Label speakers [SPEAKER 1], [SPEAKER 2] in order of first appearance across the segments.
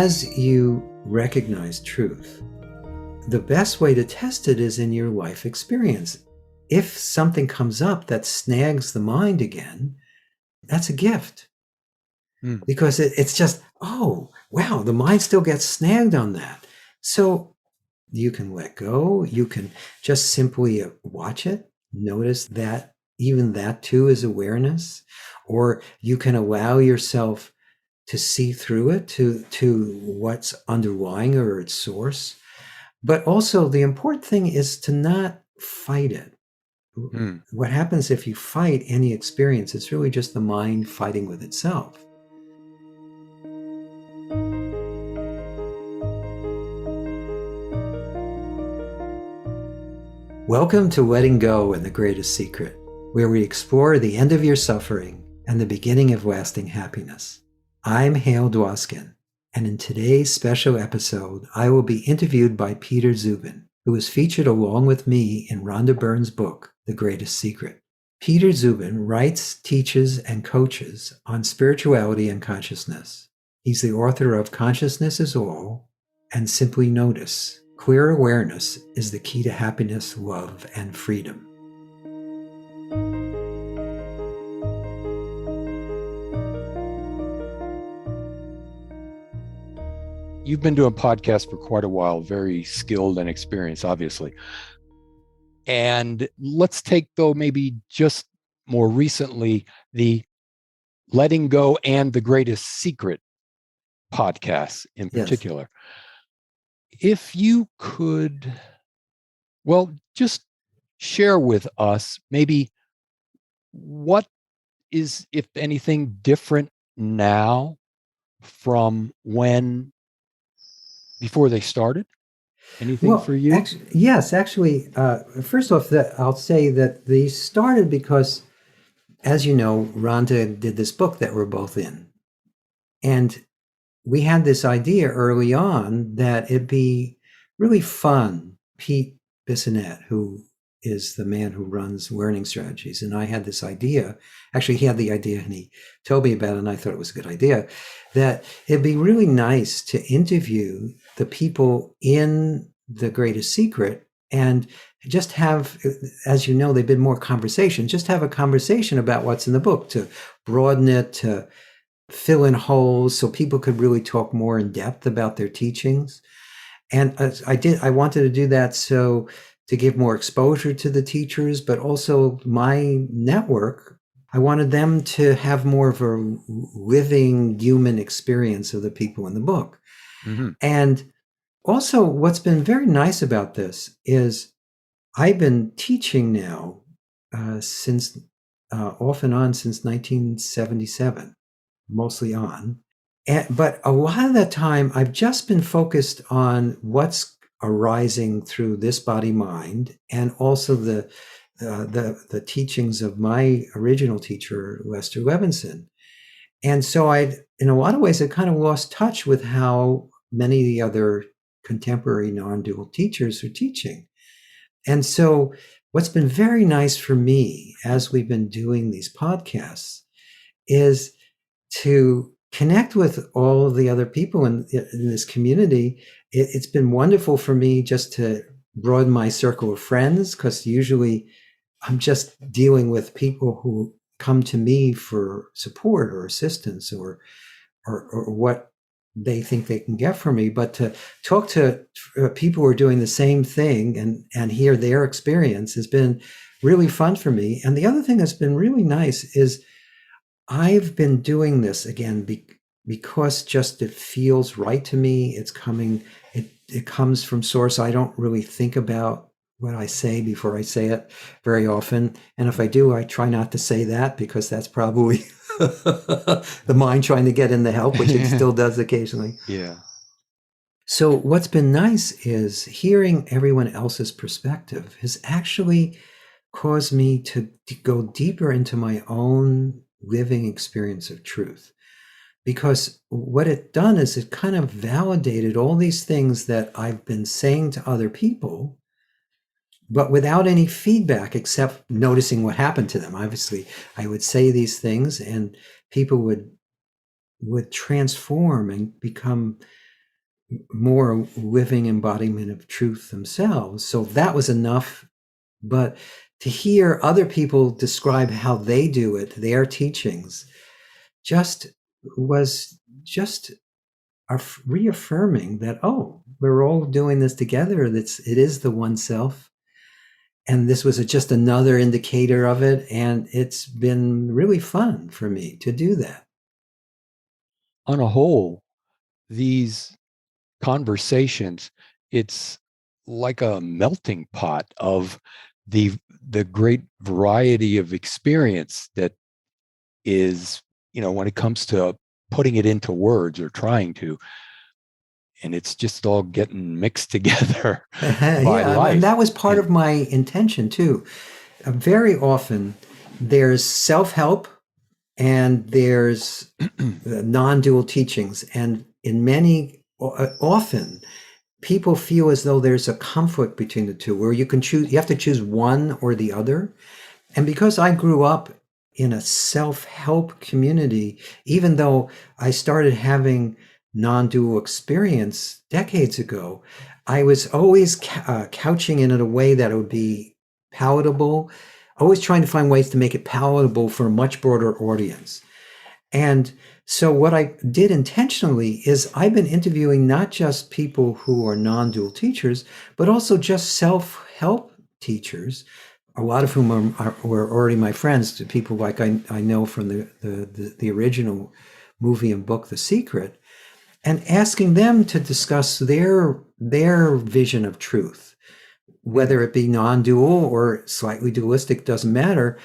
[SPEAKER 1] as you recognize truth, the best way to test it is in your life experience. If something comes up that snags the mind again, that's a gift. Because it's just, oh, wow, the mind still gets snagged on that. So you can let go. You can just simply watch it, notice that even that too is awareness, or you can allow yourself to see through it to what's underlying or its source. But also the important thing is to not fight it. What happens if you fight any experience? It's really just the mind fighting with itself. Welcome to Letting Go and the Greatest Secret, where we explore the end of your suffering and the beginning of lasting happiness. I'm Hale Dwoskin, and in today's special episode, I will be interviewed by Peter Dziuban, who is featured along with me in Rhonda Byrne's book, The Greatest Secret. Peter Dziuban writes, teaches, and coaches on spirituality and consciousness. He's the author of Consciousness is All and Simply Notice. Clear awareness is the key to happiness, love, and freedom.
[SPEAKER 2] You've been doing podcasts for quite a while, very skilled and experienced, obviously. And let's take, though, maybe just more recently, the Letting Go and the Greatest Secret podcasts in particular. Yes. If you could, just share with us maybe what is, if anything, different now from before they started? Anything for you?
[SPEAKER 1] Actually, first off, I'll say that they started because, as you know, Rhonda did this book that we're both in. And we had this idea early on that it'd be really fun. Pete Bissonette, who is the man who runs Learning Strategies, and I had this idea. Actually, he had the idea and he told me about it, and I thought it was a good idea, that it'd be really nice to interview the people in The Greatest Secret and just have, as you know, they've been more conversation, just have a conversation about what's in the book, to broaden it, to fill in holes so people could really talk more in depth about their teachings. And I wanted to do that to give more exposure to the teachers, but also my network, I wanted them to have more of a living human experience of the people in the book. Mm-hmm. And also what's been very nice about this is I've been teaching now since off and on since 1977. Mostly on. But a lot of that time, I've just been focused on what's arising through this body-mind, and also the teachings of my original teacher, Lester Levinson. And so in a lot of ways, I kind of lost touch with how many of the other contemporary non-dual teachers are teaching. And so what's been very nice for me as we've been doing these podcasts is to connect with all of the other people in this community. It's been wonderful for me just to broaden my circle of friends, because usually I'm just dealing with people who come to me for support or assistance or what they think they can get from me. But to talk to people who are doing the same thing and hear their experience has been really fun for me. And the other thing that's been really nice is I've been doing this again because just it feels right to me. It's coming, it comes from source. I don't really think about what I say before I say it very often. And if I do, I try not to say that, because that's probably the mind trying to get in the help, which it still does occasionally.
[SPEAKER 2] Yeah.
[SPEAKER 1] So what's been nice is hearing everyone else's perspective has actually caused me to go deeper into my own living experience of truth. Because what it done is it kind of validated all these things that I've been saying to other people, but without any feedback except noticing what happened to them. Obviously, I would say these things and people would transform and become more living embodiment of truth themselves. So that was enough. But to hear other people describe how they do it, their teachings, just was just reaffirming that, oh, we're all doing this together. It is the one self. And this was just another indicator of it. And it's been really fun for me to do that.
[SPEAKER 2] On a whole, these conversations, it's like a melting pot of the great variety of experience that is, when it comes to putting it into words or trying to, and it's just all getting mixed together by
[SPEAKER 1] Yeah, and
[SPEAKER 2] life.
[SPEAKER 1] that was part of my intention too. Very often there's self-help and there's non-dual teachings, and in many often people feel as though there's a conflict between the two, where you have to choose one or the other. And because I grew up in a self-help community, even though I started having non-dual experience decades ago, I was always couching it in a way that it would be palatable, always trying to find ways to make it palatable for a much broader audience. And so what I did intentionally is I've been interviewing not just people who are non-dual teachers, but also just self-help teachers, a lot of whom were already my friends, to people like I know from the original movie and book, The Secret, and asking them to discuss their vision of truth, whether it be non-dual or slightly dualistic, doesn't matter.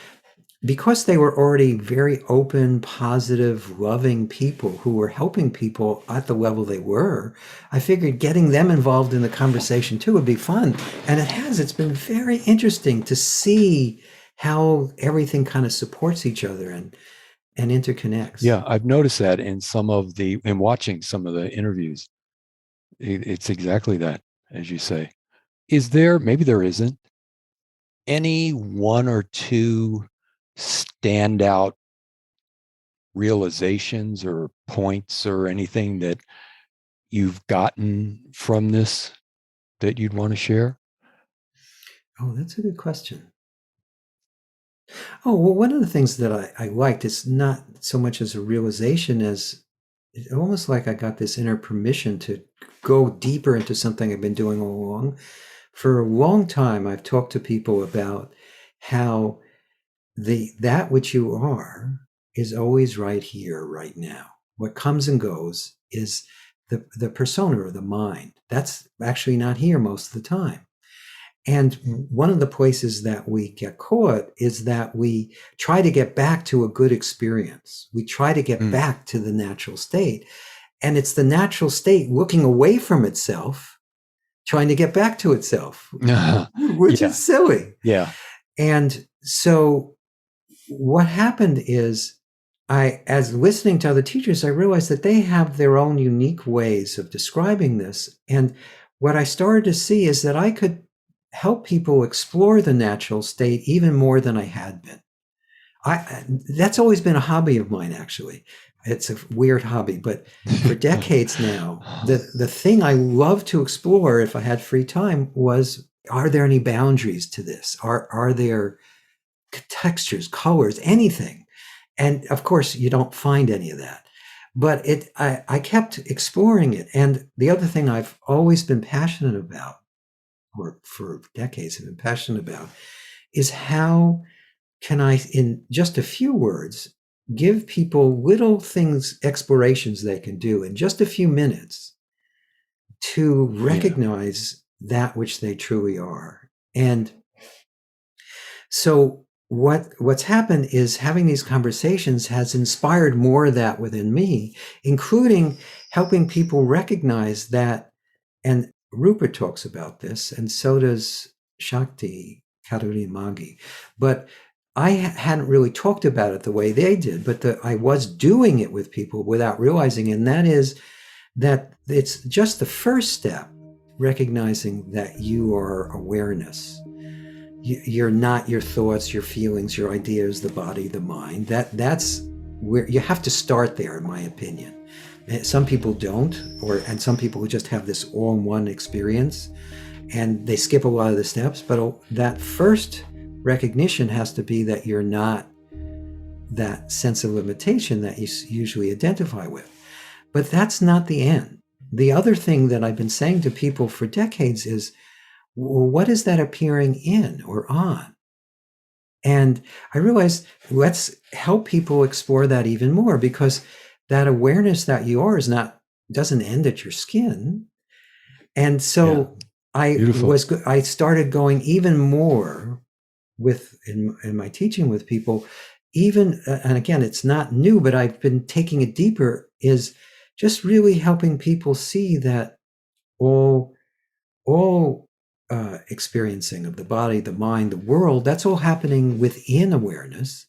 [SPEAKER 1] Because they were already very open, positive, loving people who were helping people at the level they were, I figured getting them involved in the conversation too would be fun. And it's been very interesting to see how everything kind of supports each other and interconnects.
[SPEAKER 2] Yeah, I've noticed that in watching some of the interviews. It's exactly that, as you say. Is there, maybe there isn't, any one or two standout realizations or points or anything that you've gotten from this that you'd want to share?
[SPEAKER 1] Oh, that's a good question. Oh, well, one of the things that I liked is not so much as a realization as it's almost like I got this inner permission to go deeper into something I've been doing all along. For a long time, I've talked to people about how that which you are is always right here, right now. What comes and goes is the persona or the mind. That's actually not here most of the time. And one of the places that we get caught is that we try to get back to a good experience. We try to get back to the natural state. And it's the natural state looking away from itself, trying to get back to itself, which is silly.
[SPEAKER 2] Yeah.
[SPEAKER 1] And so what happened is as listening to other teachers, I realized that they have their own unique ways of describing this. And what I started to see is that I could help people explore the natural state even more than I had been. That's always been a hobby of mine, actually. It's a weird hobby, but for decades now, the thing I love to explore if I had free time was, are there any boundaries to this? Are there textures, colors, anything? And of course, you don't find any of that. But I kept exploring it. And the other thing I've always been passionate about, or for decades have been passionate about, is how can I, in just a few words, give people little things, explorations they can do in just a few minutes to recognize that which they truly are. And so what's happened is having these conversations has inspired more of that within me, including helping people recognize that, and Rupert talks about this, and so does Shakti Kaduri Magi. But I hadn't really talked about it the way they did, but I was doing it with people without realizing. And that is that it's just the first step, recognizing that you are awareness. You're not your thoughts, your feelings, your ideas, the body, the mind. That's where you have to start there, in my opinion. Some people don't, and some people just have this all-in-one experience, and they skip a lot of the steps. But that first recognition has to be that you're not that sense of limitation that you usually identify with. But that's not the end. The other thing that I've been saying to people for decades is, well, what is that appearing in or on? And I realized, let's help people explore that even more, because that awareness that you are doesn't end at your skin. And so I started going even more in my teaching with people, even, and again, it's not new, but I've been taking it deeper, is just really helping people see that all experiencing of the body, the mind, the world, that's all happening within awareness.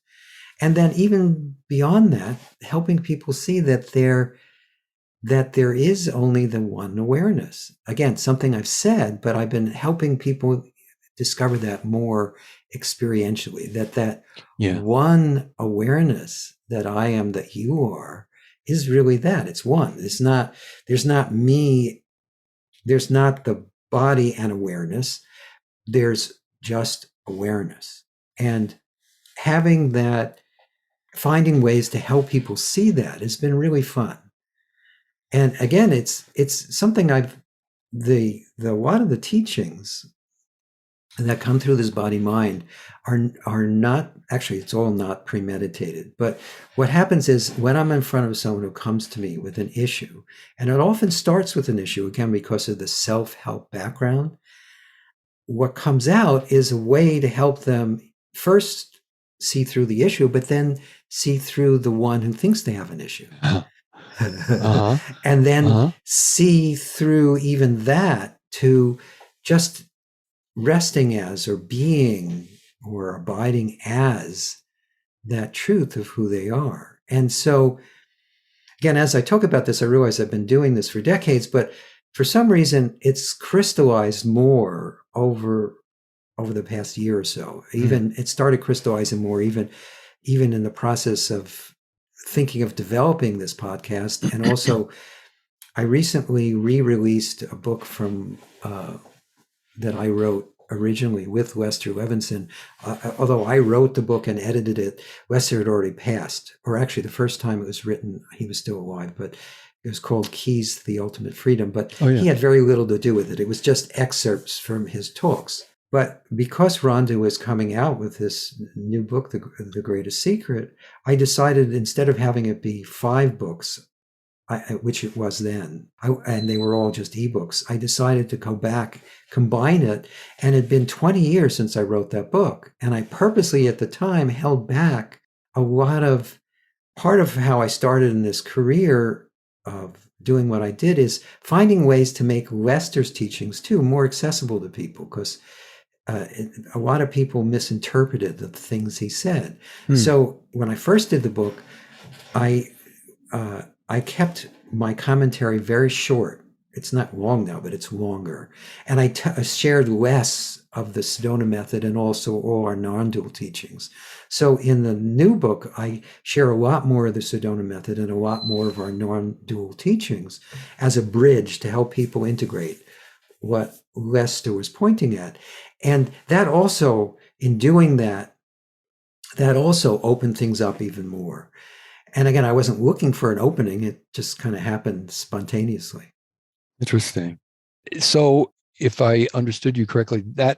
[SPEAKER 1] And then even beyond that, helping people see that there is only the one awareness. Again, something I've said, but I've been helping people discover that more experientially, that one awareness that I am, that you are, is really that. It's one. There's not me, there's not the body and awareness. There's just awareness. And having that, finding ways to help people see that has been really fun. And again, it's something a lot of the teachings that come through this body mind are not, actually, it's all not premeditated. But what happens is, when I'm in front of someone who comes to me with an issue, and it often starts with an issue, again, because of the self-help background, what comes out is a way to help them first see through the issue, but then see through the one who thinks they have an issue. And then see through even that to just resting as, or being, or abiding as that truth of who they are. And so, again, as I talk about this, I realize I've been doing this for decades, but for some reason, it's crystallized more over the past year or so. Even it started crystallizing more even in the process of thinking of developing this podcast. And also, I recently re-released a book from that I wrote originally with Lester Levinson. Although I wrote the book and edited it, Lester had already passed, or actually the first time it was written, he was still alive, but it was called Keys to the Ultimate Freedom. But he had very little to do with it. It was just excerpts from his talks. But because Rhonda was coming out with this new book, The Greatest Secret, I decided, instead of having it be 5 books, which it was then, and they were all just ebooks, I decided to go back, combine it. And it had been 20 years since I wrote that book. And I purposely at the time held back a lot of, part of how I started in this career of doing what I did is finding ways to make Lester's teachings too more accessible to people, because a lot of people misinterpreted the things he said. So when I first did the book, I kept my commentary very short. It's not long now, but it's longer. And I shared less of the Sedona method and also all our non-dual teachings. So in the new book, I share a lot more of the Sedona method and a lot more of our non-dual teachings as a bridge to help people integrate what Lester was pointing at. And that also, in doing that, that also opened things up even more. And again, I wasn't looking for an opening. It just kind of happened spontaneously.
[SPEAKER 2] Interesting. So if I understood you correctly, that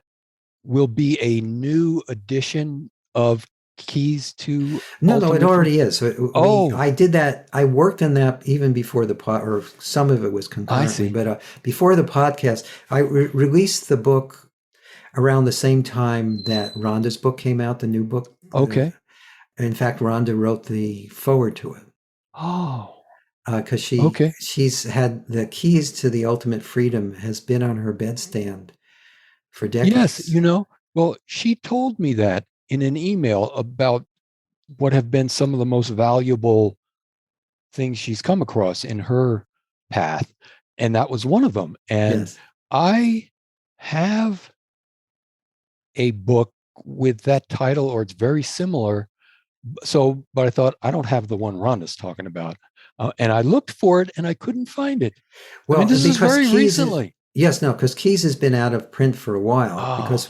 [SPEAKER 2] will be a new edition of Keys to
[SPEAKER 1] No, it already is. I did that. I worked on that even before the pod, or some of it was concurrently. But before the podcast, I released the book around the same time that Rhonda's book came out, the new book.
[SPEAKER 2] Okay.
[SPEAKER 1] In fact, Rhonda wrote the foreword to it.
[SPEAKER 2] Oh.
[SPEAKER 1] Because she's had the Keys to the Ultimate Freedom has been on her bedstand for decades.
[SPEAKER 2] Yes, well, she told me that in an email about what have been some of the most valuable things she's come across in her path, and that was one of them. And I have a book with that title, or it's very similar. So, but I thought, I don't have the one Rhonda's talking about. And I looked for it and I couldn't find it.
[SPEAKER 1] Well,
[SPEAKER 2] This is
[SPEAKER 1] because
[SPEAKER 2] very
[SPEAKER 1] Keys,
[SPEAKER 2] recently.
[SPEAKER 1] yes, no, because Keys has been out of print for a while
[SPEAKER 2] Oh,
[SPEAKER 1] because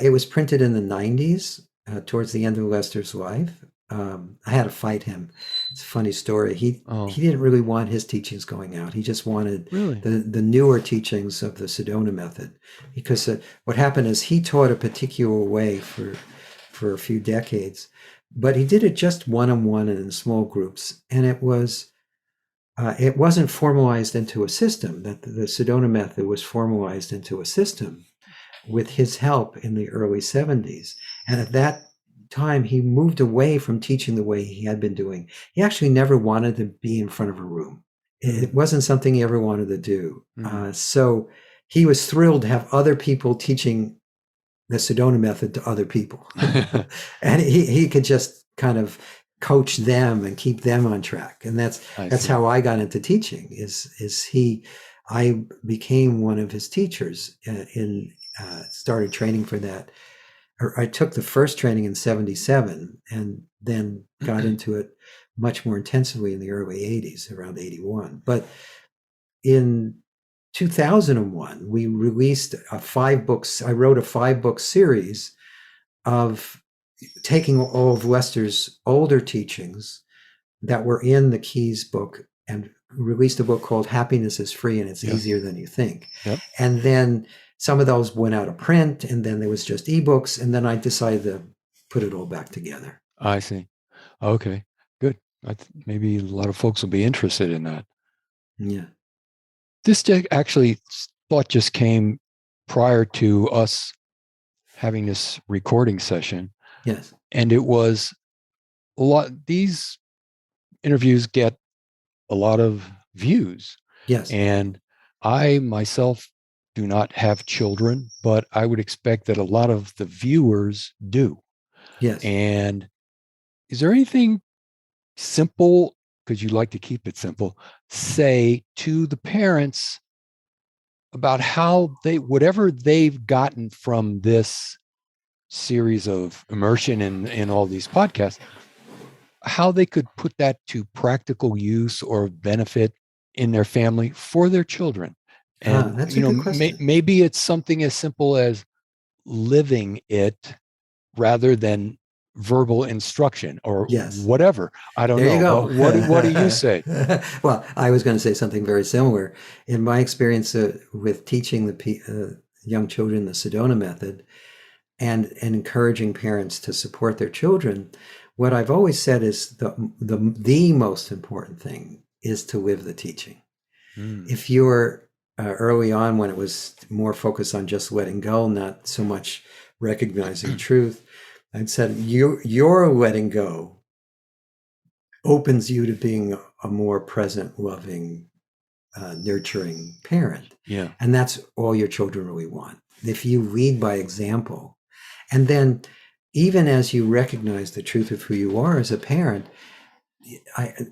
[SPEAKER 1] it was printed in the 90s, towards the end of Lester's life. I had to fight him. It's a funny story. He didn't really want his teachings going out. He just wanted
[SPEAKER 2] really?
[SPEAKER 1] the newer teachings of the Sedona method, because what happened is he taught a particular way for a few decades, but he did it just one-on-one and in small groups, and it wasn't formalized into a system. That the Sedona method was formalized into a system with his help in the early 70s. And at that time, he moved away from teaching the way he had been doing. He actually never wanted to be in front of a room. It wasn't something he ever wanted to do. So he was thrilled to have other people teaching the Sedona method to other people. And he could just kind of coach them and keep them on track. And that's how I got into teaching. I became one of his teachers in started training for that. I took the first training in 77 and then got into it much more intensively in the early 80s, around 81. But in 2001, we released I wrote a 5-book series of taking all of Lester's older teachings that were in the Keys book and released a book called Happiness is Free and It's Easier Than You Think.
[SPEAKER 2] Yep.
[SPEAKER 1] And then some of those went out of print, and then there was just ebooks, and then I decided to put it all back together.
[SPEAKER 2] I see. Okay, good. Maybe a lot of folks will be interested in that.
[SPEAKER 1] Yeah.
[SPEAKER 2] This actually thought just came prior to us having this recording session.
[SPEAKER 1] Yes.
[SPEAKER 2] And it was a lot. These interviews get a lot of views.
[SPEAKER 1] Yes.
[SPEAKER 2] And I myself do not have children, but I would expect that a lot of the viewers do.
[SPEAKER 1] Yes.
[SPEAKER 2] And is there anything simple, because you like to keep it simple, say to the parents about how whatever they've gotten from this series of immersion in all these podcasts, how they could put that to practical use or benefit in their family for their children? And
[SPEAKER 1] that's a good question.
[SPEAKER 2] Maybe it's something as simple as living it rather than verbal instruction or whatever. I don't know.
[SPEAKER 1] There you go.
[SPEAKER 2] But what do you say?
[SPEAKER 1] Well, I was going to say something very similar. In my experience with teaching the young children the Sedona method and encouraging parents to support their children, what I've always said is the most important thing is to live the teaching. If you're early on, when it was more focused on just letting go, not so much recognizing truth, I'd said your letting go opens you to being a more present, loving, nurturing parent.
[SPEAKER 2] Yeah.
[SPEAKER 1] And that's all your children really want. If you lead by example, and then even as you recognize the truth of who you are as a parent,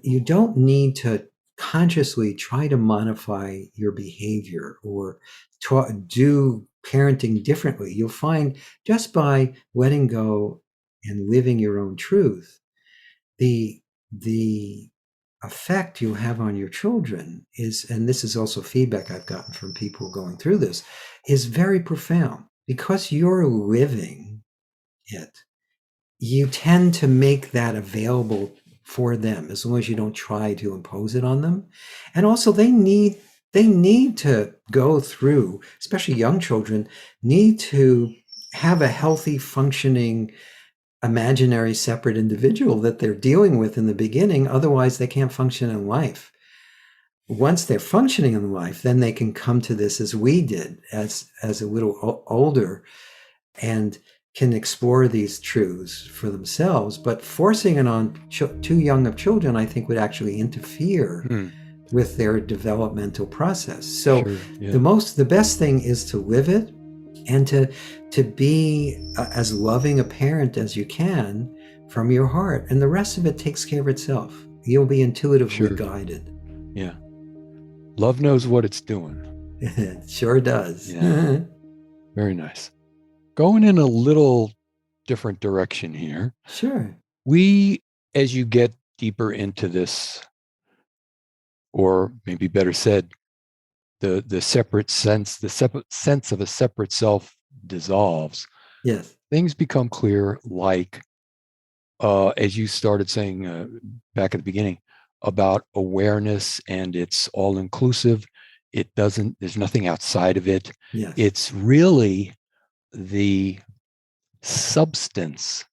[SPEAKER 1] you don't need to consciously try to modify your behavior or do parenting differently. You'll find just by letting go and living your own truth, the effect you have on your children is, and this is also feedback I've gotten from people going through this, is very profound. Because you're living it, you tend to make that available for them, as long as you don't try to impose it on them. And also they need to go through, especially young children, need to have a healthy, functioning, imaginary, separate individual that they're dealing with in the beginning. Otherwise, they can't function in life. Once they're functioning in life, then they can come to this as we did, as a little older, and can explore these truths for themselves. But forcing it on too young of children, I think, would actually interfere with their developmental process. So the best thing is to live it and to be as loving a parent as you can from your heart. And the rest of it takes care of itself. You'll be intuitively guided.
[SPEAKER 2] Yeah. Love knows what it's doing.
[SPEAKER 1] It sure does.
[SPEAKER 2] Yeah. Very nice. Going in a little different direction here.
[SPEAKER 1] Sure.
[SPEAKER 2] As you get deeper into this or maybe better said, the separate sense of a separate self dissolves.
[SPEAKER 1] Yes.
[SPEAKER 2] Things become clear, like as you started saying back at the beginning about awareness, and it's all inclusive. It doesn't, there's nothing outside of it.
[SPEAKER 1] Yes.
[SPEAKER 2] It's really the substance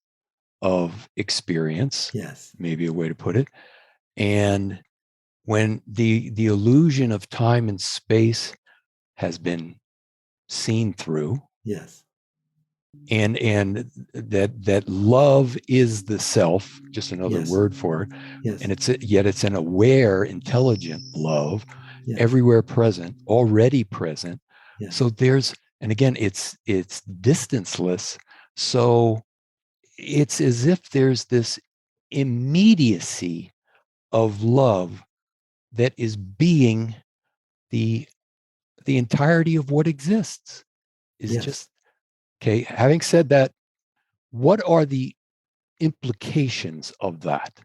[SPEAKER 2] of experience,
[SPEAKER 1] Yes.
[SPEAKER 2] maybe a way to put it. And when the illusion of time and space has been seen through,
[SPEAKER 1] Yes.
[SPEAKER 2] and that love is the self, just another
[SPEAKER 1] Yes.
[SPEAKER 2] word for it,
[SPEAKER 1] Yes.
[SPEAKER 2] and it's an aware, intelligent love,
[SPEAKER 1] Yes.
[SPEAKER 2] everywhere present, already present.
[SPEAKER 1] Yes.
[SPEAKER 2] So there's, and again, it's distanceless. So it's as if there's this immediacy of love that is being the entirety of what exists, is
[SPEAKER 1] Yes.
[SPEAKER 2] just okay. Having said that, what are the implications of that?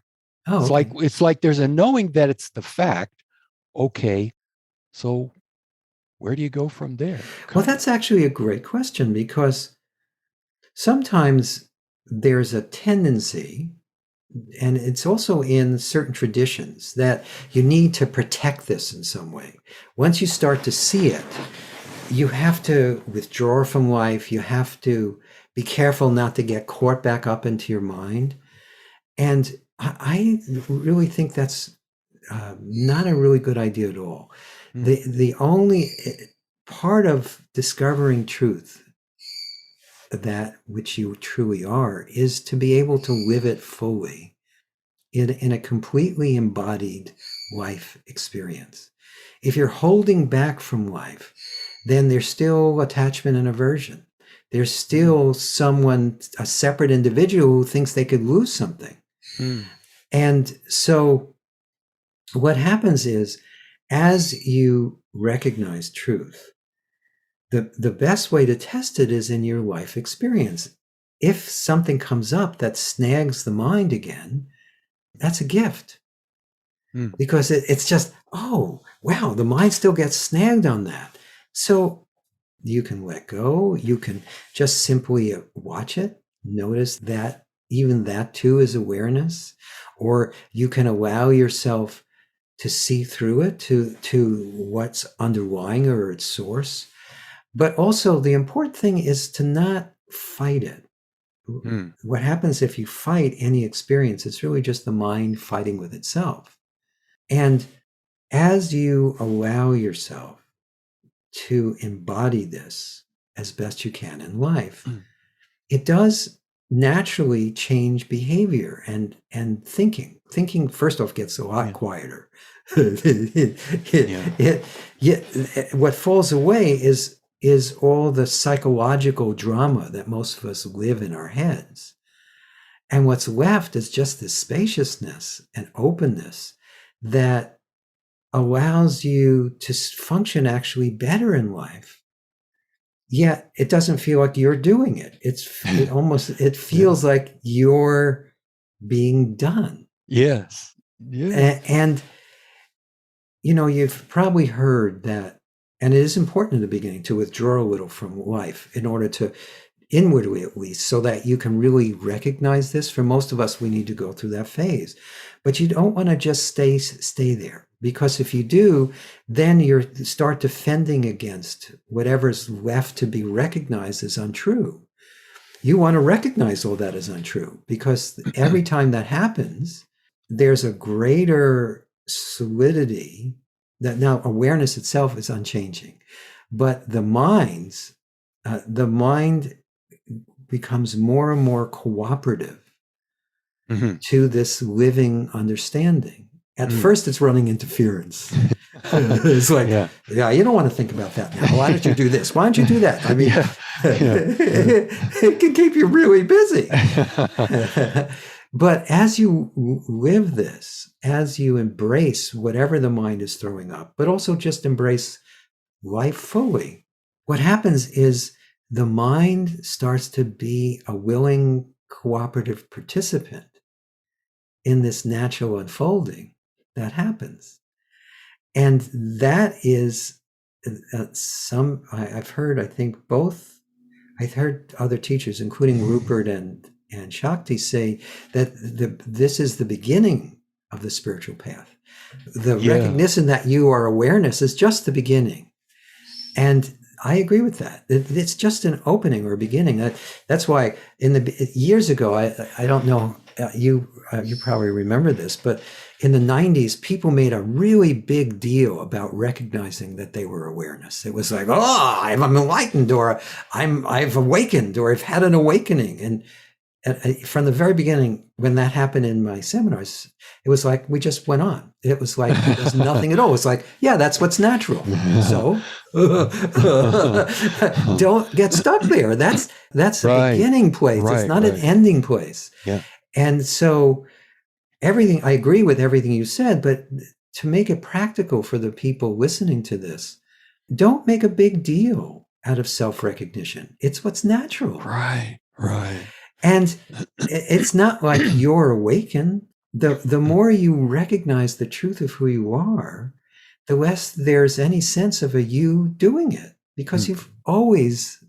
[SPEAKER 1] Oh, okay.
[SPEAKER 2] It's like there's a knowing that it's the fact. Okay, so where do you go from there?
[SPEAKER 1] Well, that's actually a great question, because sometimes there's a tendency, and it's also in certain traditions, that you need to protect this in some way. Once you start to see it, you have to withdraw from life. You have to be careful not to get caught back up into your mind. And I really think that's not a really good idea at all.
[SPEAKER 2] Mm.
[SPEAKER 1] The only part of discovering truth, that which you truly are, is to be able to live it fully in a completely embodied life experience. If you're holding back from life, then there's still attachment and aversion. There's still someone, a separate individual, who thinks they could lose something.
[SPEAKER 2] Mm.
[SPEAKER 1] And so what happens is, as you recognize truth, the best way to test it is in your life experience. If something comes up that snags the mind again, that's a gift.
[SPEAKER 2] Mm.
[SPEAKER 1] Because it's just, oh, wow, the mind still gets snagged on that. So you can let go. You can just simply watch it, notice that even that too is awareness, or you can allow yourself to see through it, to what's underlying or its source. But also the important thing is to not fight it.
[SPEAKER 2] Mm.
[SPEAKER 1] What happens if you fight any experience? It's really just the mind fighting with itself. And as you allow yourself to embody this as best you can in life,
[SPEAKER 2] Mm.
[SPEAKER 1] it does naturally change behavior and thinking. Thinking, first off, gets a lot quieter. What falls away is all the psychological drama that most of us live in our heads. And what's left is just this spaciousness and openness that allows you to function actually better in life. Yet it doesn't feel like you're doing it. It feels like you're being done.
[SPEAKER 2] Yes. Yes.
[SPEAKER 1] And you've probably heard that, and it is important in the beginning to withdraw a little from life in order to, inwardly at least, so that you can really recognize this. For most of us, we need to go through that phase. But you don't want to just stay there, because if you do, then you start defending against whatever's left to be recognized as untrue. You want to recognize all that as untrue, because every time that happens, there's a greater solidity. That now awareness itself is unchanging, but the mind becomes more and more cooperative to this living understanding. At first, it's running interference. It's like, yeah, you don't want to think about that now. Why don't you do this? Why don't you do that? I mean, it can keep you really busy. But as you live this, as you embrace whatever the mind is throwing up, but also just embrace life fully, what happens is the mind starts to be a willing, cooperative participant in this natural unfolding that happens. And that is I've heard, I think I've heard other teachers, including Rupert and Shakti, say that this is the beginning of the spiritual path. The recognition that you are awareness is just the beginning. And I agree with that. It's just an opening or a beginning. That's why years ago, I don't know, you probably remember this, but in the 90s, people made a really big deal about recognizing that they were awareness. It was like, oh, I'm enlightened, or I've awakened, or I've had an awakening. And from the very beginning, when that happened in my seminars, it was like we just went on. It was like it was nothing at all. It was like, yeah, that's what's natural. So don't get stuck there. That's a beginning place. It's not an ending place.
[SPEAKER 2] Yeah.
[SPEAKER 1] And so I agree with everything you said, but to make it practical for the people listening to this, don't make a big deal out of self-recognition. It's what's natural.
[SPEAKER 2] Right.
[SPEAKER 1] And it's not like you're awakened. The more you recognize the truth of who you are, the less there's any sense of a you doing it, because you've always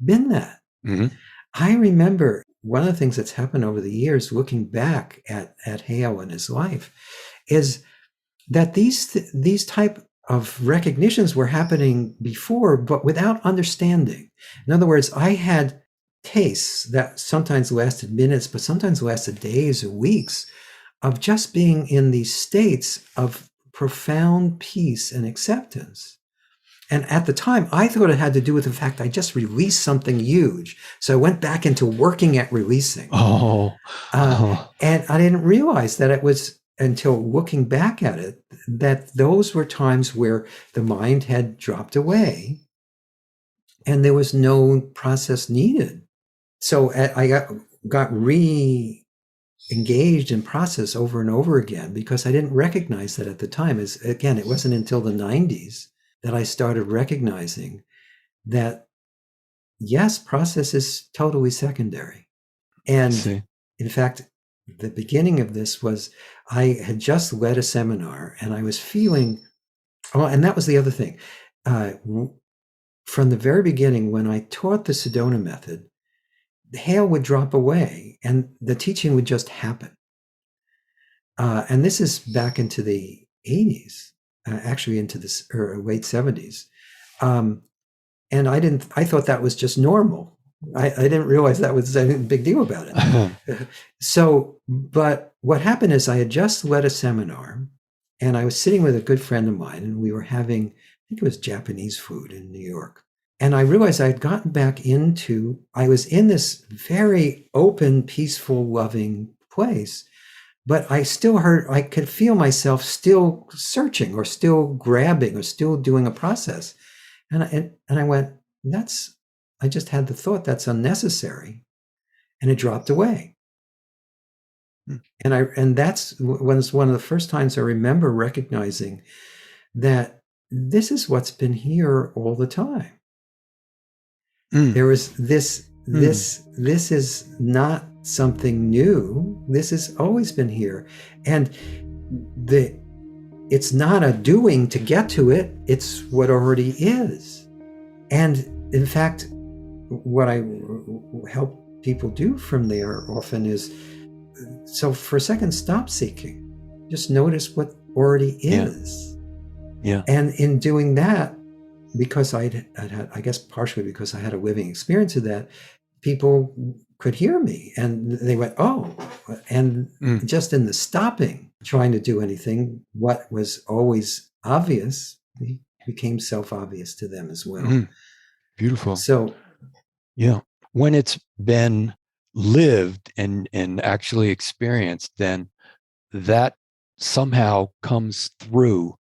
[SPEAKER 1] been that.
[SPEAKER 2] Mm-hmm.
[SPEAKER 1] I remember one of the things that's happened over the years, looking back at Hale and his life, is that these type of recognitions were happening before, but without understanding. In other words, I had tastes that sometimes lasted minutes, but sometimes lasted days or weeks, of just being in these states of profound peace and acceptance. And at the time, I thought it had to do with the fact I just released something huge. So I went back into working at releasing. And I didn't realize that it was until looking back at it, that those were times where the mind had dropped away and there was no process needed. So I got re-engaged in process over and over again, because I didn't recognize that at the time. It wasn't until the 90s that I started recognizing that, yes, process is totally secondary. And in fact, the beginning of this was, I had just led a seminar and I was feeling, and that was the other thing. From the very beginning, when I taught the Sedona method, Hale would drop away and the teaching would just happen. And this is back into the 80s, actually into the late 70s. And I thought that was just normal. I didn't realize that was a big deal about it. But what happened is, I had just led a seminar and I was sitting with a good friend of mine and we were having, I think it was Japanese food in New York. And I realized I had gotten back I was in this very open, peaceful, loving place, but I could feel myself still searching or still grabbing or still doing a process. And I went, I just had the thought, that's unnecessary. And it dropped away. And that's one of the first times I remember recognizing that this is what's been here all the time. There was this is not something new. This has always been here. And it's not a doing to get to it. It's what already is. And in fact, what I help people do from there often is, so for a second, stop seeking. Just notice what already is. Yeah. And in doing that, because I'd had, I guess partially because I had a living experience of that, people could hear me and they went, oh, and just in the stopping, trying to do anything, what was always obvious became self-obvious to them as well.
[SPEAKER 2] Beautiful.
[SPEAKER 1] So,
[SPEAKER 2] yeah, when it's been lived and actually experienced, then that somehow comes through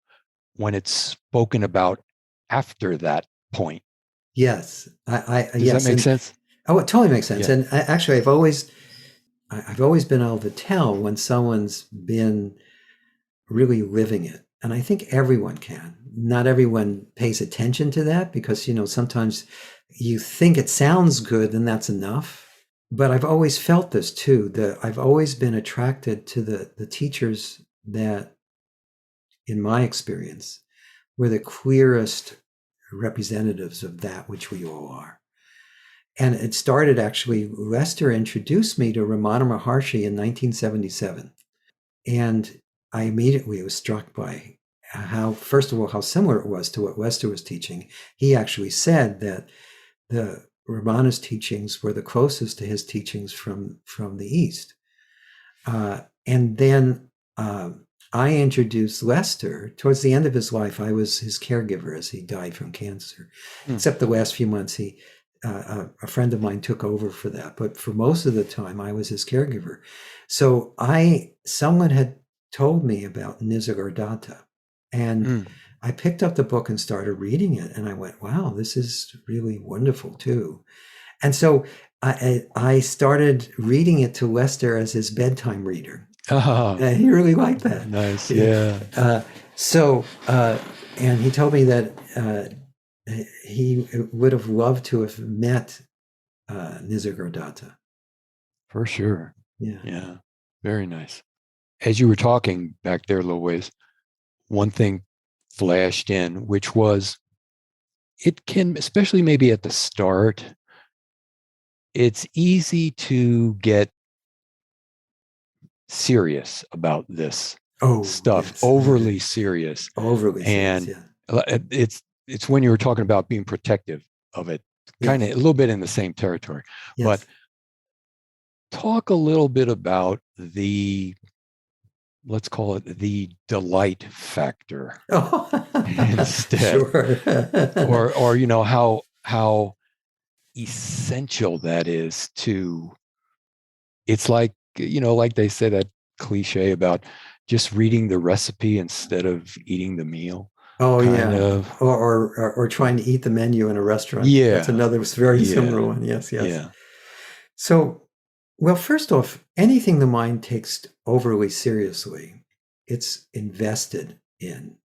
[SPEAKER 2] when it's spoken about after that point.
[SPEAKER 1] Yes.
[SPEAKER 2] Does that make sense?
[SPEAKER 1] Oh, it totally makes sense.
[SPEAKER 2] Yeah.
[SPEAKER 1] And actually, I've always been able to tell when someone's been really living it. And I think everyone can. Not everyone pays attention to that because, sometimes you think it sounds good and that's enough. But I've always felt this too, that I've always been attracted to the teachers that in my experience, were the clearest representatives of that which we all are. And it started actually, Lester introduced me to Ramana Maharshi in 1977. And I immediately was struck by how, first of all, how similar it was to what Lester was teaching. He actually said that the Ramana's teachings were the closest to his teachings from the East. And then I introduced Lester. Towards the end of his life, I was his caregiver as he died from cancer. Except the last few months, a friend of mine took over for that. But for most of the time, I was his caregiver. So someone had told me about Nisargadatta. And I picked up the book and started reading it. And I went, wow, this is really wonderful too. And so I started reading it to Lester as his bedtime reader. He really liked that.
[SPEAKER 2] Nice, yeah.
[SPEAKER 1] And he told me that he would have loved to have met Nisargadatta.
[SPEAKER 2] For sure.
[SPEAKER 1] Yeah.
[SPEAKER 2] Yeah. Very nice. As you were talking back there a little ways, one thing flashed in, which was, it can, especially maybe at the start, it's easy to get serious about this stuff, yes. Overly serious.
[SPEAKER 1] Overly serious,
[SPEAKER 2] and it's when you were talking about being protective of it, kind of a little bit in the same territory. Yes. But talk a little bit about let's call it the delight factor instead. Sure. or how essential that is to, it's like, like they say that cliche about just reading the recipe instead of eating the meal.
[SPEAKER 1] Oh, yeah. Or trying to eat the menu in a restaurant.
[SPEAKER 2] Yeah.
[SPEAKER 1] That's another very similar one. Yes. Yeah. So, well, first off, anything the mind takes overly seriously, it's invested in.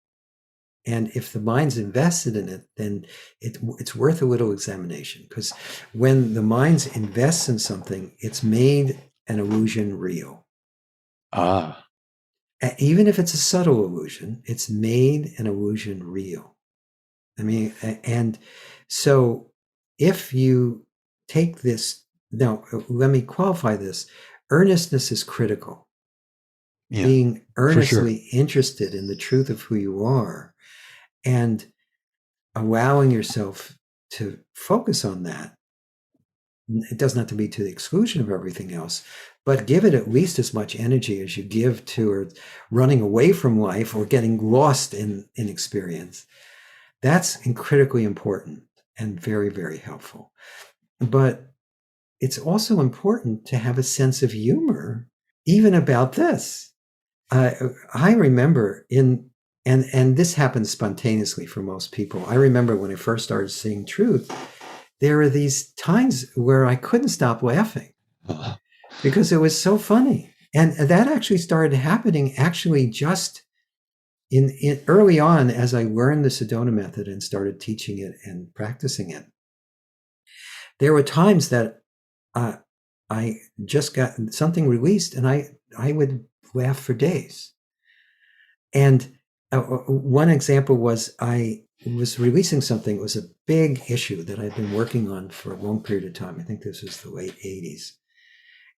[SPEAKER 1] And if the mind's invested in it, then it's worth a little examination. Because when the mind invests in something, it's made an illusion real. Even if it's a subtle illusion, it's made an illusion real. I mean, and so if you take this, now let me qualify this, earnestness is critical. Yeah, being earnestly interested in the truth of who you are and allowing yourself to focus on that. It doesn't have to be to the exclusion of everything else, but give it at least as much energy as you give to running away from life or getting lost in experience. That's critically important and very, very helpful. But it's also important to have a sense of humor, even about this. I remember and this happens spontaneously for most people. I remember when I first started seeing truth, there were these times where I couldn't stop laughing because it was so funny. And that actually started happening just in early on as I learned the Sedona method and started teaching it and practicing it. There were times that I just got something released and I would laugh for days. And one example was I was releasing something. It was a big issue that I'd been working on for a long period of time. I think this was the late 80s.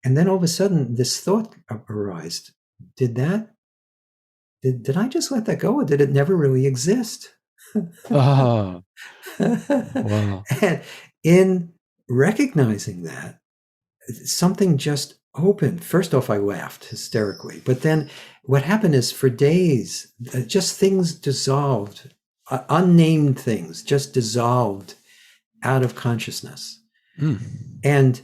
[SPEAKER 1] And then all of a sudden, this thought arose. Did I just let that go, or did it never really exist?
[SPEAKER 2] Wow.
[SPEAKER 1] And in recognizing that, something just opened. First off, I laughed hysterically. But then what happened is for days, just things dissolved. Unnamed things just dissolved out of consciousness. And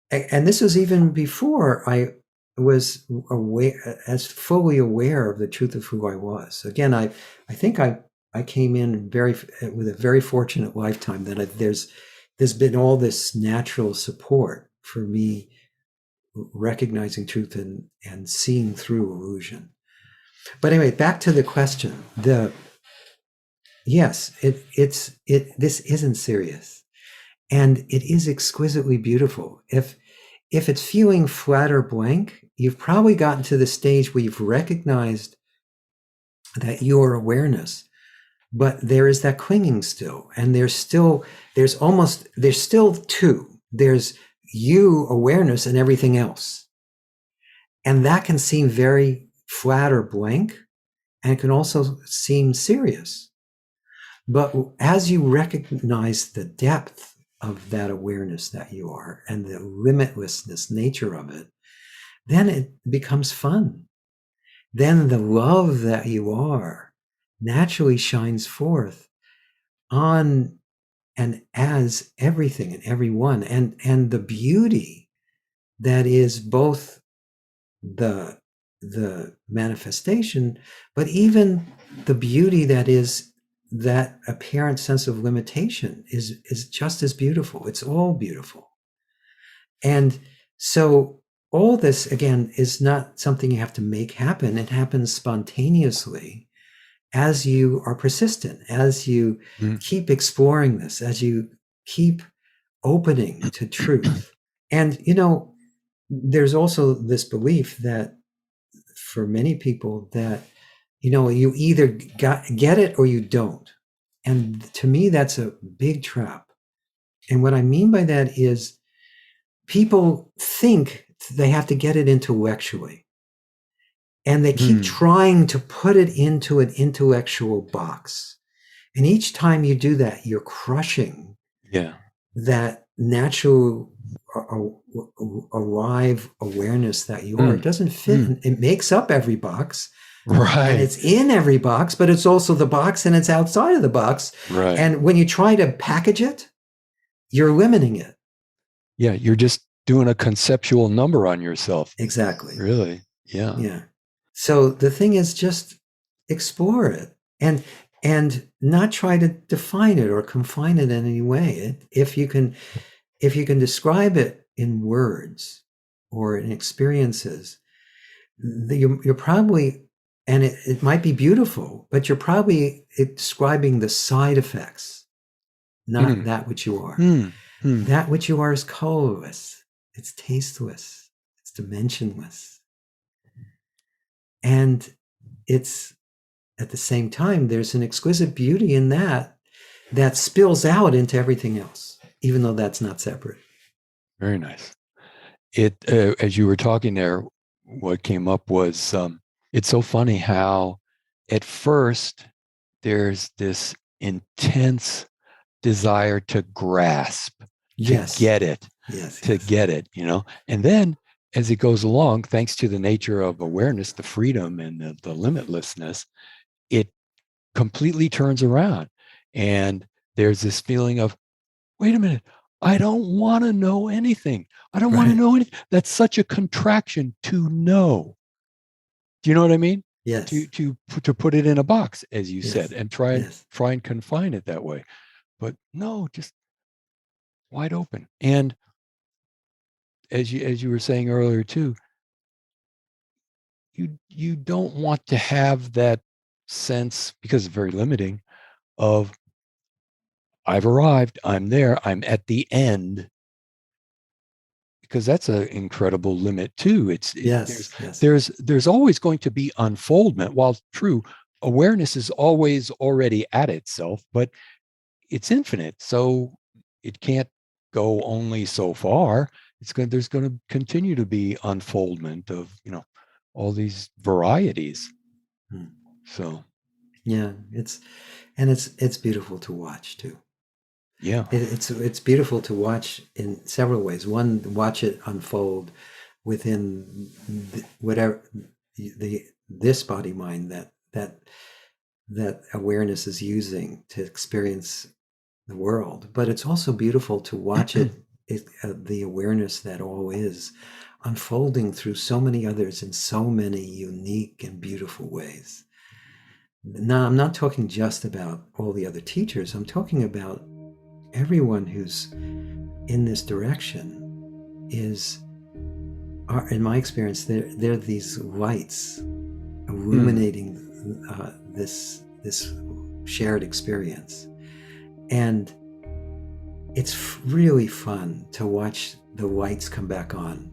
[SPEAKER 1] this was even before I was fully aware of the truth of who I was. Again, I think I came in with a very fortunate lifetime that there's been all this natural support for me recognizing truth and seeing through illusion. But anyway, back to the question. Yes, this isn't serious, and it is exquisitely beautiful. If it's feeling flat or blank, you've probably gotten to the stage where you've recognized that your awareness, but there is that clinging still. And there's still two. There's you awareness and everything else. And that can seem very flat or blank, and it can also seem serious. But as you recognize the depth of that awareness that you are and the limitlessness nature of it, then it becomes fun. Then the love that you are naturally shines forth on and as everything and everyone. And the beauty that is both the manifestation, but even the beauty that is that apparent sense of limitation is just as beautiful. It's all beautiful. And so all this, again, is not something you have to make happen. It happens spontaneously as you are persistent, as you keep exploring this, as you keep opening to truth. And, there's also this belief that for many people that, you either get it or you don't. And to me, that's a big trap. And what I mean by that is people think they have to get it intellectually. And they keep trying to put it into an intellectual box. And each time you do that, you're crushing that natural alive awareness that you are. It doesn't fit. It makes up every box.
[SPEAKER 2] Right.
[SPEAKER 1] And it's in every box, but it's also the box and it's outside of the box.
[SPEAKER 2] Right.
[SPEAKER 1] And when you try to package it, you're limiting it.
[SPEAKER 2] Yeah. You're just doing a conceptual number on yourself.
[SPEAKER 1] Exactly.
[SPEAKER 2] Really? Yeah.
[SPEAKER 1] Yeah. So the thing is, just explore it and not try to define it or confine it in any way. If you can describe it in words or in experiences, you're probably, and it might be beautiful, but you're probably describing the side effects, not that which you are. That which you are is colorless, it's tasteless, it's dimensionless. And it's, at the same time, there's an exquisite beauty in that spills out into everything else, even though that's not separate.
[SPEAKER 2] Very nice. As you were talking there, what came up was it's so funny how at first there's this intense desire to grasp, to get it, get it, and then as it goes along, thanks to the nature of awareness, the freedom and the limitlessness, it completely turns around. And there's this feeling of, wait a minute, I don't want to know anything. I don't want to know anything. That's such a contraction, to know. Do you know what I mean?
[SPEAKER 1] Yes.
[SPEAKER 2] To put it in a box, as you said, and try and confine it that way. But no, just wide open. And as you were saying earlier too, you don't want to have that sense, because it's very limiting, of I've arrived, I'm there, I'm at the end, because that's an incredible limit too. There's always going to be unfoldment. While true, awareness is always already at itself, but it's infinite, so it can't go only so far. There's going to continue to be unfoldment of all these varieties. So
[SPEAKER 1] yeah, it's beautiful to watch too.
[SPEAKER 2] Yeah,
[SPEAKER 1] it's beautiful to watch in several ways. One, watch it unfold within this body mind that awareness is using to experience the world. But it's also beautiful to watch the awareness that all is unfolding through so many others in so many unique and beautiful ways. Now, I'm not talking just about all the other teachers. I'm talking about everyone who's in this direction are, in my experience, they're these lights illuminating this shared experience. And it's really fun to watch the lights come back on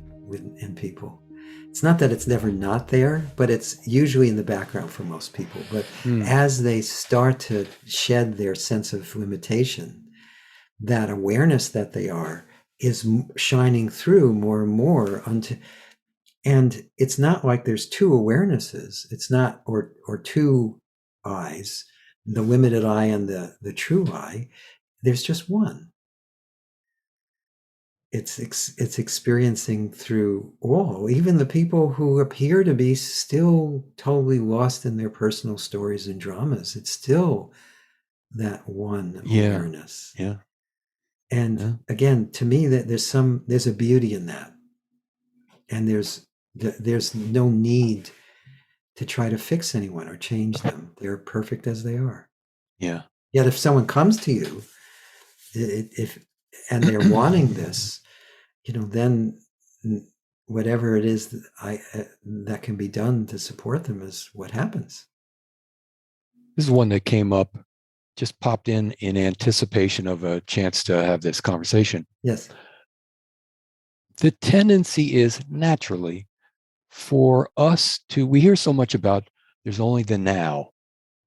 [SPEAKER 1] in people. It's not that it's never not there, but it's usually in the background for most people. But as they start to shed their sense of limitation, that awareness that they are is shining through more and more and it's not like there's two awarenesses. It's not, or two eyes, the limited eye and the true eye. There's just one. It's experiencing through all, even the people who appear to be still totally lost in their personal stories and dramas. It's still that one awareness.
[SPEAKER 2] Yeah.
[SPEAKER 1] And again, to me, that there's a beauty in that, and there's no need to try to fix anyone or change them. They're perfect as they are.
[SPEAKER 2] Yeah.
[SPEAKER 1] Yet if someone comes to you, and they're wanting this, then whatever it is that can be done to support them is what happens.
[SPEAKER 2] This is one that came up, just popped in anticipation of a chance to have this conversation.
[SPEAKER 1] Yes.
[SPEAKER 2] The tendency is naturally for us we hear so much about there's only the now,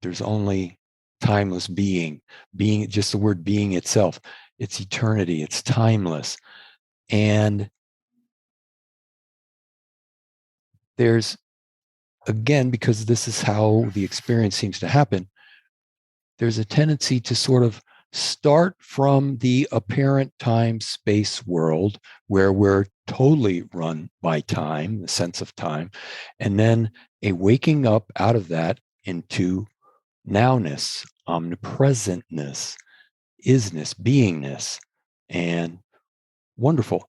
[SPEAKER 2] there's only timeless being, just the word being itself. It's eternity, it's timeless. And there's, again, because this is how the experience seems to happen, there's a tendency to sort of start from the apparent time space world where we're totally run by time, the sense of time, and then a waking up out of that into nowness, omnipresentness, isness, beingness, and wonderful.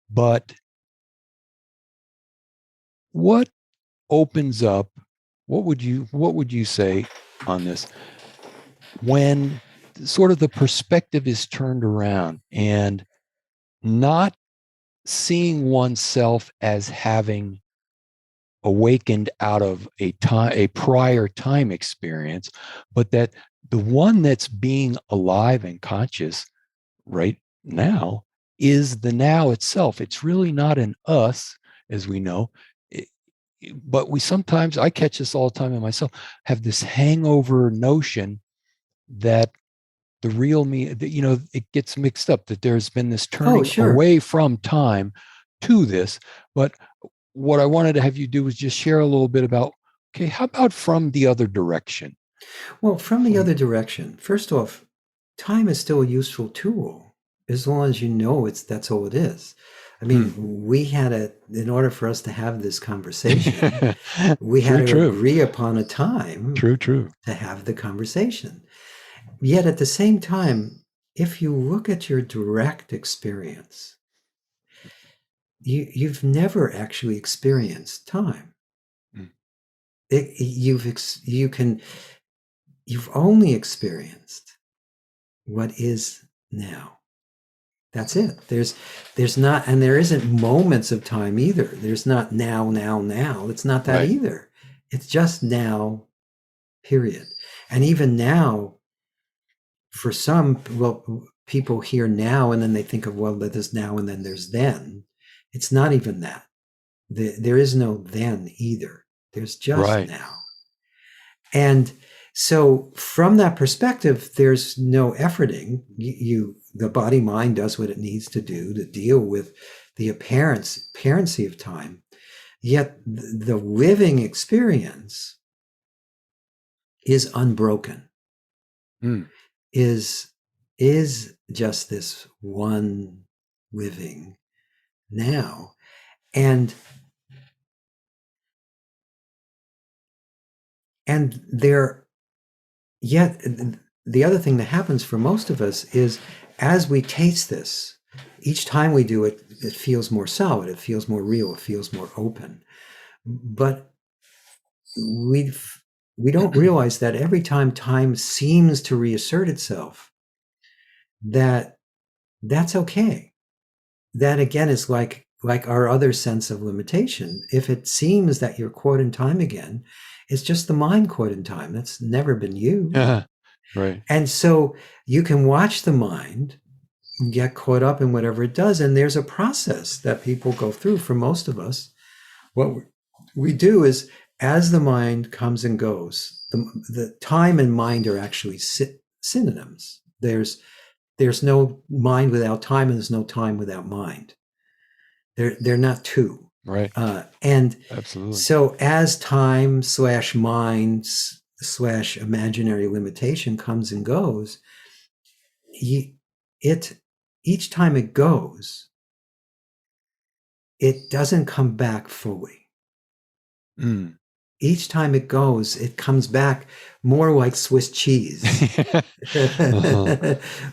[SPEAKER 2] But what opens up, what would you say on this when sort of the perspective is turned around and not seeing oneself as having awakened out of a prior time experience, but that the one that's being alive and conscious right now is the now itself. It's really not an us, as we know. But we sometimes, I catch this all the time in myself, have this hangover notion that the real me, it gets mixed up, that there's been this turning away from time to this. But what I wanted to have you do was just share a little bit about, okay, how about from the other direction?
[SPEAKER 1] Well, from the other direction, first off, time is still a useful tool as long as you know that's all it is. I mean, in order for us to have this conversation, we had to agree upon a time to have the conversation. Yet at the same time, if you look at your direct experience, you've never actually experienced time. You've only experienced what is now. That's it. There's not, and there isn't moments of time either. There's not now. It's not that either. It's just now, period. And even now, for some, people hear now and then they think of, there's now and then there's then. It's not even that. There is no then either. There's just now. And so from that perspective, there's no efforting. The body mind does what it needs to do to deal with the apparency of time. Yet the living experience is unbroken. Is just this one living now. And yet the other thing that happens for most of us is as we taste this, each time we do it, it feels more solid, it feels more real, it feels more open. But we don't realize that every time time seems to reassert itself, that's okay. That again is like our other sense of limitation. If it seems that you're caught in time again, it's just the mind caught in time. That's never been you.
[SPEAKER 2] Right.
[SPEAKER 1] And so you can watch the mind get caught up in whatever it does. And there's a process that people go through. For most of us, what we do is, as the mind comes and goes, the time and mind are actually synonyms. There's no mind without time, and there's no time without mind. They're not two.
[SPEAKER 2] Right.
[SPEAKER 1] And
[SPEAKER 2] absolutely.
[SPEAKER 1] So as time / mind / imaginary limitation comes and goes, each time it goes, it doesn't come back fully.
[SPEAKER 2] Mm.
[SPEAKER 1] Each time it goes, it comes back more like Swiss cheese,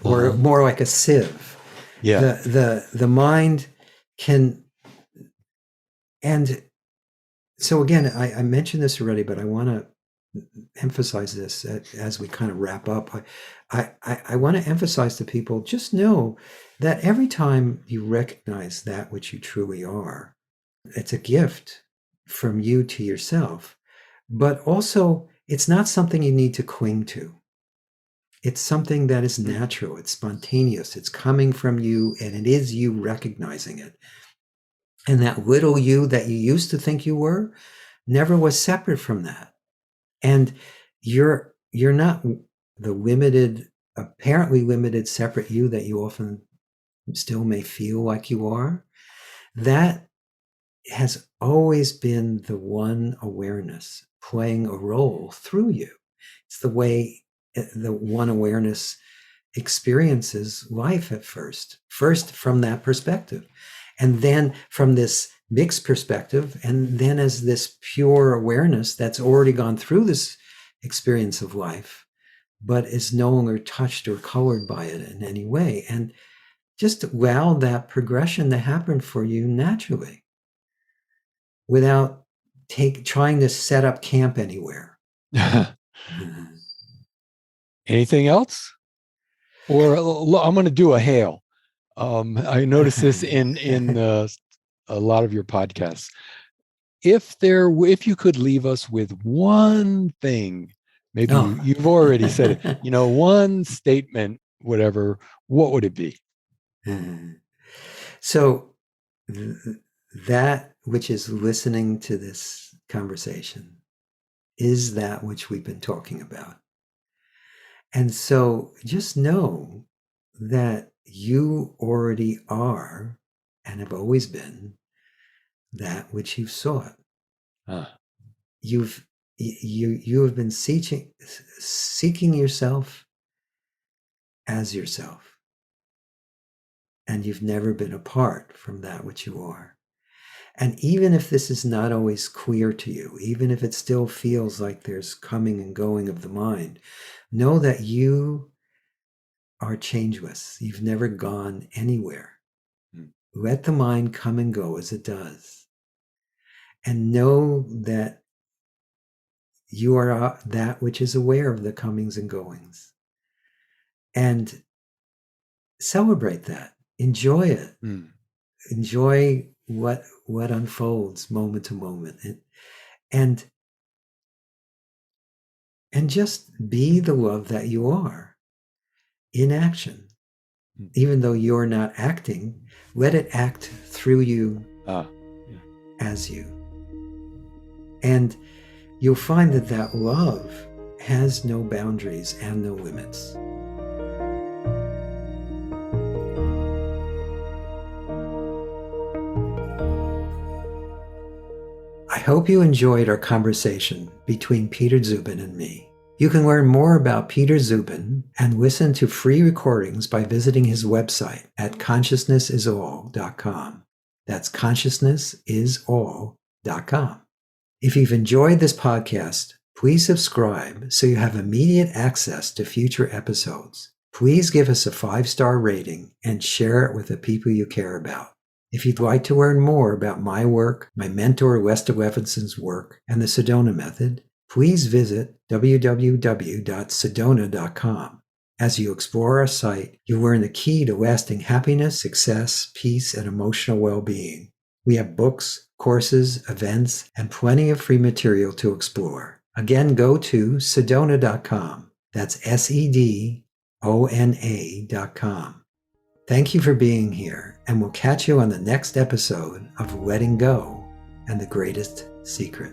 [SPEAKER 1] or more like a sieve.
[SPEAKER 2] Yeah.
[SPEAKER 1] The mind can, and so again, I mentioned this already, but I want to emphasize this as we kind of wrap up. I want to emphasize to people, just know that every time you recognize that which you truly are, it's a gift from you to yourself. But also, it's not something you need to cling to. It's something that is natural, it's spontaneous, it's coming from you, and it is you recognizing it. And that little you that you used to think you were never was separate from that. And you're not the limited, apparently limited, separate you that you often still may feel like you are. That has always been the one awareness playing a role through you. It's the way the one awareness experiences life at first from that perspective, and then from this mixed perspective, and then as this pure awareness that's already gone through this experience of life, but is no longer touched or colored by it in any way. And just allow that progression to happen for you naturally, without trying to set up camp anywhere.
[SPEAKER 2] Anything else? Or I'm going to do a Hale. I noticed this in a lot of your podcasts. If you could leave us with one thing, maybe you've already said it, one statement, whatever, what would it be?
[SPEAKER 1] So that which is listening to this conversation is that which we've been talking about. And so just know that you already are, and have always been, that which you've sought. You have been seeking yourself as yourself, and you've never been apart from that which you are. And even if this is not always clear to you, even if it still feels like there's coming and going of the mind, know that you are changeless. You've never gone anywhere. Let the mind come and go as it does. And know that you are that which is aware of the comings and goings. And celebrate that. Enjoy it. Enjoy what unfolds moment to moment. And just be the love that you are in action. Even though you're not acting, let it act through you as you. And you'll find that love has no boundaries and no limits. I hope you enjoyed our conversation between Peter Dziuban and me. You can learn more about Peter Dziuban and listen to free recordings by visiting his website at consciousnessisall.com. That's consciousnessisall.com. If you've enjoyed this podcast, please subscribe so you have immediate access to future episodes. Please give us a 5-star rating and share it with the people you care about. If you'd like to learn more about my work, my mentor Lester Levinson's work, and the Sedona method, please visit www.sedona.com. As you explore our site, you'll learn the key to lasting happiness, success, peace, and emotional well-being. We have books, courses, events, and plenty of free material to explore. Again, go to sedona.com. That's SEDONA.com. Thank you for being here, and we'll catch you on the next episode of Letting Go and the Greatest Secret.